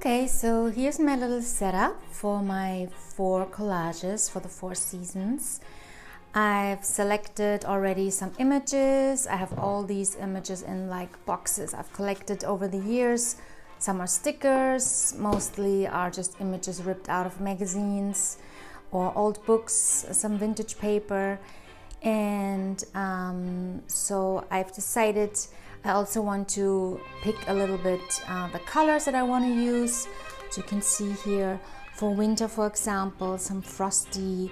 Okay, so here's my little setup for my 4 collages for the 4 seasons. I've selected already some images. I have all these images in like boxes I've collected over the years. Some are stickers, mostly are just images ripped out of magazines or old books, some vintage paper. And so I've decided I also want to pick a little bit the colors that I want to use. So you can see here for winter, for example, some frosty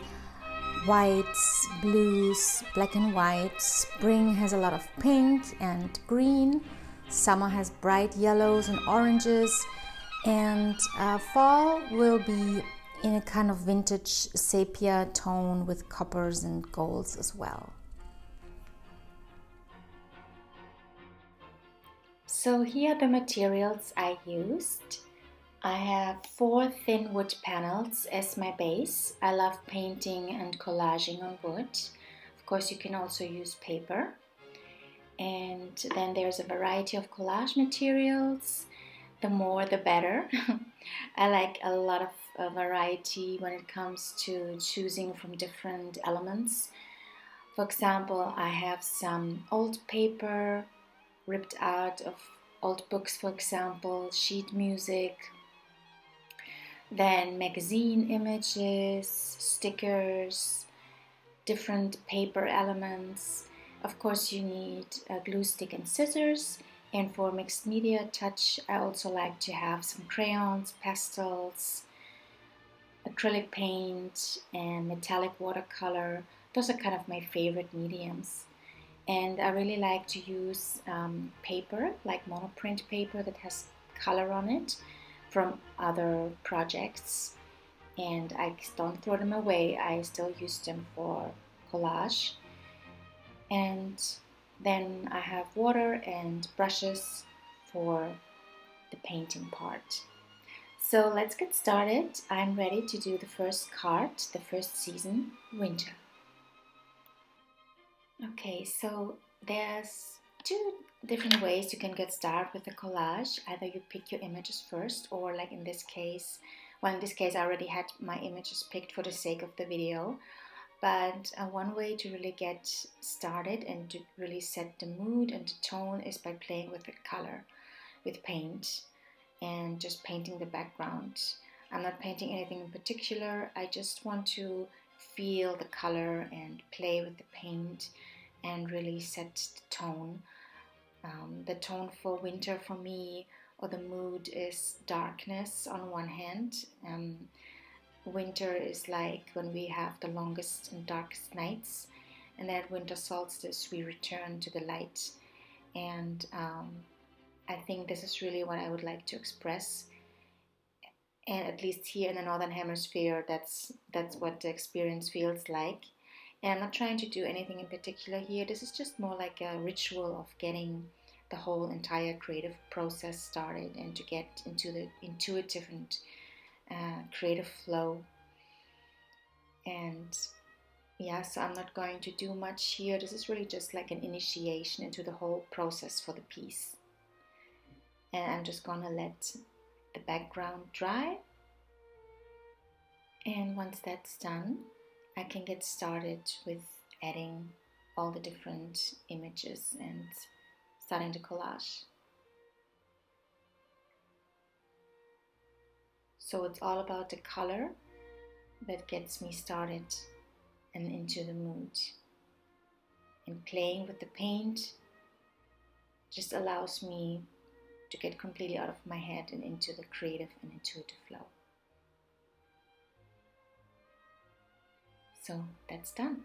whites, blues, black and white. Spring has a lot of pink and green. Summer has bright yellows and oranges. And fall will be in a kind of vintage sepia tone with coppers and golds as well. So here are the materials I used. I have 4 thin wood panels as my base. I love painting and collaging on wood. Of course, you can also use paper. And then there's a variety of collage materials. The more, the better. I like a lot of variety when it comes to choosing from different elements. For example, I have some old paper ripped out of old books, for example, sheet music, then magazine images, stickers, different paper elements. Of course, you need a glue stick and scissors. And for mixed media touch, I also like to have some crayons, pastels, acrylic paint, and metallic watercolor. Those are kind of my favorite mediums. And I really like to use paper, like monoprint paper that has color on it from other projects. And I don't throw them away. I still use them for collage. And then I have water and brushes for the painting part. So let's get started. I'm ready to do the first card, the first season, winter. Okay, so there's 2 different ways you can get started with the collage. Either you pick your images first, or like in this case, I already had my images picked for the sake of the video. But one way to really get started and to really set the mood and the tone is by playing with the color, with paint, and just painting the background. I'm not painting anything in particular. I just want to feel the color and play with the paint and really set the tone. The tone for winter for me, or the mood, is darkness on one hand. Winter is like when we have the longest and darkest nights, and then at winter solstice we return to the light. And I think this is really what I would like to express. And at least here in the Northern Hemisphere, that's what the experience feels like. And I'm not trying to do anything in particular here. This is just more like a ritual of getting the whole entire creative process started and to get into the intuitive and creative flow. And yeah, so I'm not going to do much here. This is really just like an initiation into the whole process for the piece. And I'm just gonna let the background dry. And once that's done, I can get started with adding all the different images and starting the collage. So it's all about the color that gets me started and into the mood. And playing with the paint just allows me to get completely out of my head and into the creative and intuitive flow. So that's done.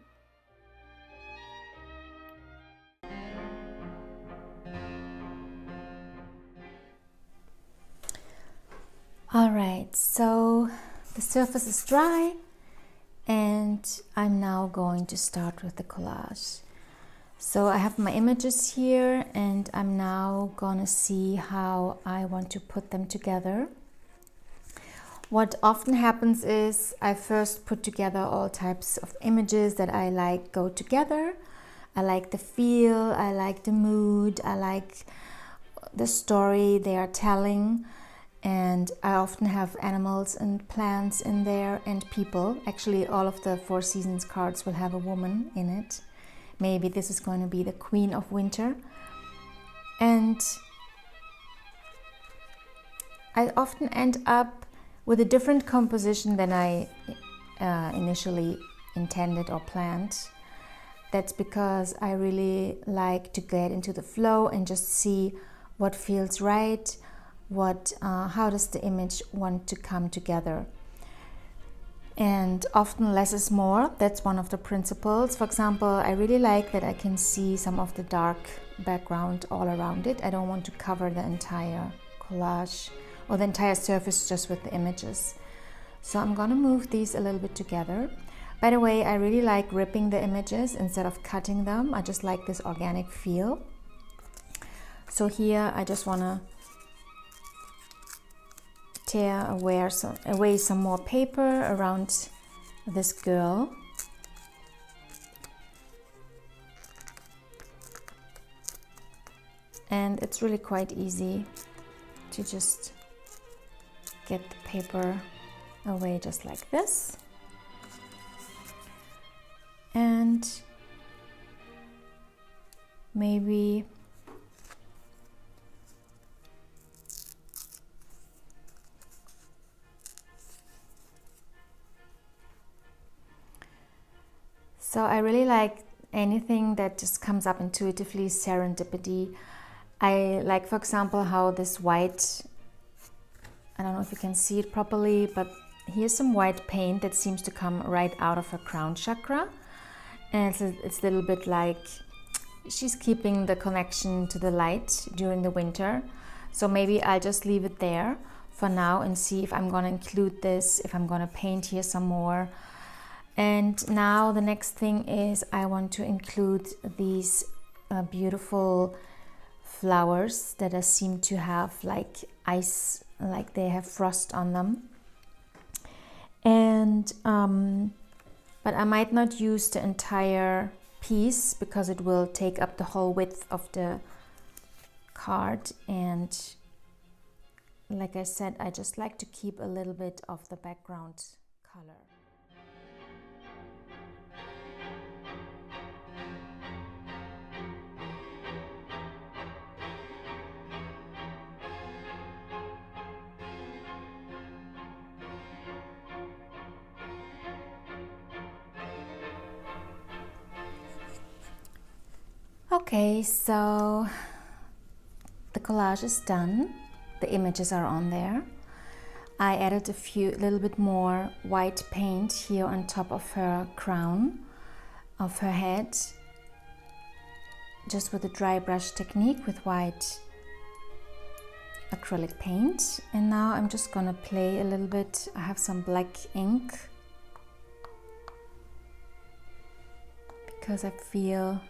Alright, so the surface is dry and I'm now going to start with the collage. So I have my images here and I'm now gonna see how I want to put them together. What often happens is I first put together all types of images that I like go together. I like the feel, I like the mood, I like the story they are telling. And I often have animals and plants in there and people. Actually, all of the Four Seasons cards will have a woman in it. Maybe this is going to be the Queen of Winter. And I often end up with a different composition than I initially intended or planned. That's because I really like to get into the flow and just see what feels right, how does the image want to come together. And often less is more. That's one of the principles. For example, I really like that I can see some of the dark background all around it. I don't want to cover the entire collage or the entire surface just with the images. So I'm gonna move these a little bit together. By the way, I really like ripping the images instead of cutting them. I just like this organic feel. So here I just wanna tear away some more paper around this girl. And it's really quite easy to just get the paper away just like this. And maybe so I really like anything that just comes up intuitively, serendipity. I like, for example, how this white, I don't know if you can see it properly, but here's some white paint that seems to come right out of her crown chakra. And it's a little bit like she's keeping the connection to the light during the winter. So maybe I'll just leave it there for now and see if I'm gonna include this, if I'm gonna paint here some more. And now the next thing is I want to include these beautiful flowers that seem to have like ice, like they have frost on them. And but I might not use the entire piece because it will take up the whole width of the card. And like I said, I just like to keep a little bit of the background color. Okay, so the collage is done. The images are on there. I added a little bit more white paint here on top of her crown, of her head, just with a dry brush technique with white acrylic paint. And now I'm just gonna play a little bit. I have some black ink because I feel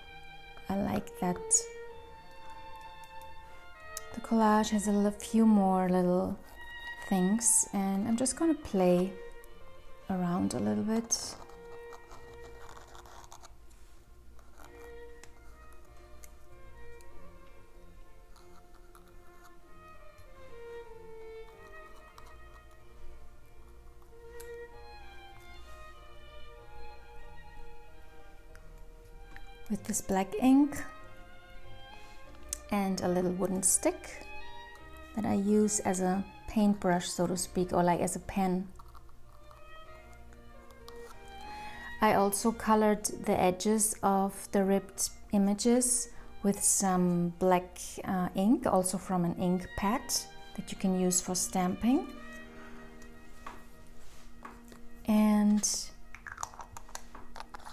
I like that the collage has a few more little things, and I'm just gonna play around a little bit. With this black ink and a little wooden stick that I use as a paintbrush, so to speak, or like as a pen. I also colored the edges of the ripped images with some black ink, also from an ink pad that you can use for stamping. And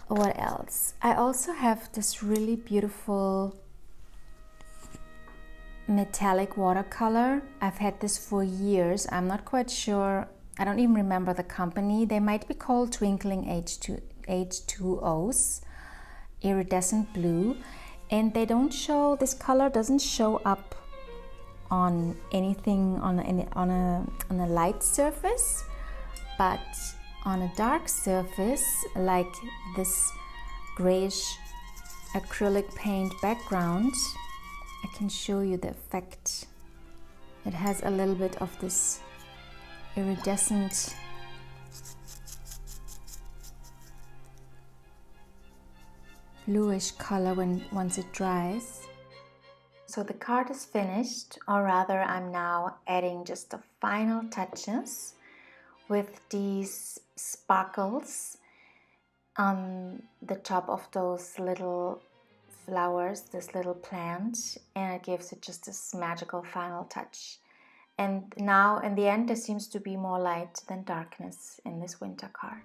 what else? I also have this really beautiful metallic watercolor. I've had this for years. I'm not quite sure. I don't even remember the company. They might be called Twinkling H2Os, iridescent blue. And they don't show, this color doesn't show up on anything on a light surface, but on a dark surface like this grayish acrylic paint background, I can show you the effect. It has a little bit of this iridescent bluish color once it dries. So the card is finished, or rather I'm now adding just the final touches with these sparkles on the top of those little flowers, this little plant, and it gives it just this magical final touch. And now in the end there seems to be more light than darkness in this winter card.